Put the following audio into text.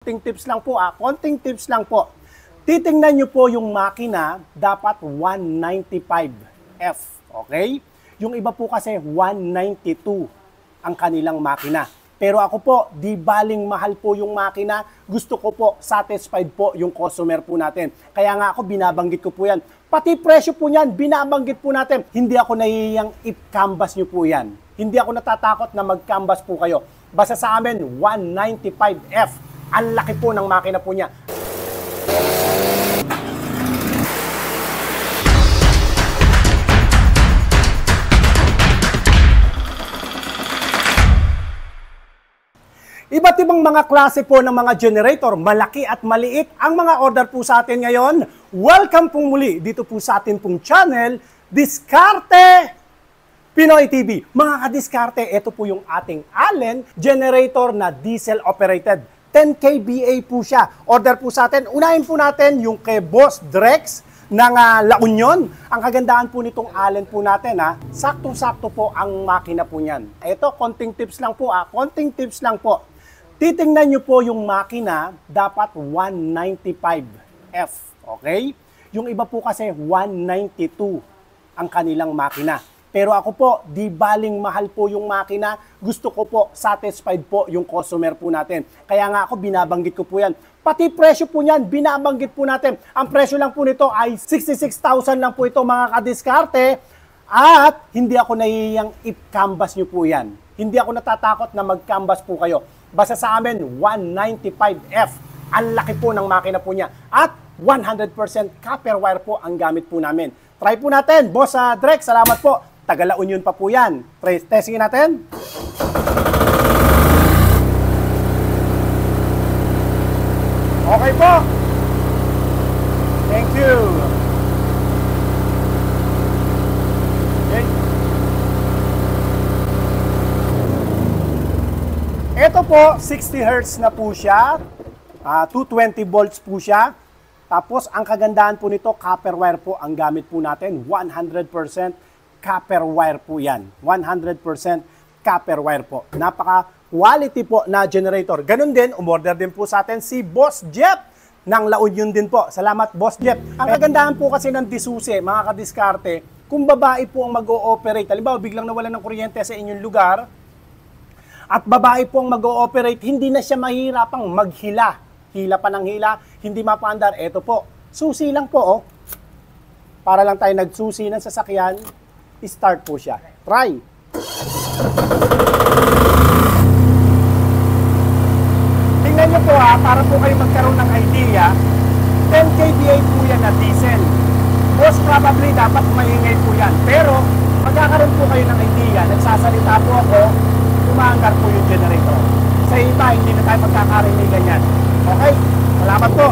konting tips lang po konting tips lang po. Titingnan nyo po yung makina, dapat 195F, okay? Yung iba po kasi 192 ang kanilang makina. Pero ako po, di baling mahal po yung makina, gusto ko po, satisfied po yung customer po natin. Kaya nga ako, binabanggit ko po yan. Pati presyo po niyan, binabanggit po natin. Hindi ako nahihiyang i-canvas nyo po yan. Hindi ako natatakot na mag-canvas po kayo. Basta sa amin, 195F. Ang laki po ng makina po niya. Iba't ibang mga klase po ng mga generator, malaki at maliit ang mga order po sa atin ngayon. Welcome pong muli dito po sa atin pong channel, Diskarte Pinoy TV. Mga kadiskarte, ito po yung ating Allen generator na diesel operated. 10 kVA po siya. Order po sa atin. Unahin po natin yung kay Boss Drex ng La Union. Ang kagandahan po nitong Allen po natin, saktong-sakto po ang makina po niyan. Ito, konting tips lang po, konting tips lang po. Titingnan nyo po yung makina, dapat 195F, okay? Yung iba po kasi 192 ang kanilang makina. Pero ako po, di baling mahal po yung makina, gusto ko po, satisfied po yung customer po natin. Kaya nga ako, binabanggit ko po yan. Pati presyo po niyan, binabanggit po natin. Ang presyo lang po nito ay 66,000 lang po ito mga kadiskarte. At hindi ako nahihiyang i-canvas nyo po yan. Hindi ako natatakot na mag-canvas po kayo. Basta sa amin, 195F. Ang laki po ng makina po niya. At 100% copper wire po ang gamit po namin. Try po natin. Boss Drex, salamat po. Taga La Union pa po yan. Testingin natin. Okay po. Thank you. Okay. Ito po, 60 Hz na po siya. 220 volts po siya. Tapos, ang kagandahan po nito, copper wire po ang gamit po natin. 100% copper wire po yan. 100% copper wire po. Napaka-quality po na generator. Ganun din, umorder din po sa atin si Boss Jeff ng La Union din po. Salamat, Boss Jeff. Ang kagandahan po kasi ng Disusi, mga kadiskarte, kung babae po ang mag-ooperate, halimbawa, biglang nawalan ng kuryente sa inyong lugar, at babae po ang mag-ooperate, hindi na siya mahirapang maghila. Hila pa ng hila, hindi mapaandar. Ito po, susi lang po, Para lang tayo nagsusi ng sasakyan, start po siya. Try. Tingnan nyo po para po kayo magkaroon ng idea, 10 kVA po yan na diesel. Most probably, dapat maingay po yan. Pero, magkakaroon po kayo ng idea, nagsasalita po ako, umaangar po yung generator. Sa iba, hindi na tayo magkakarinigan yan. Okay? Salamat po.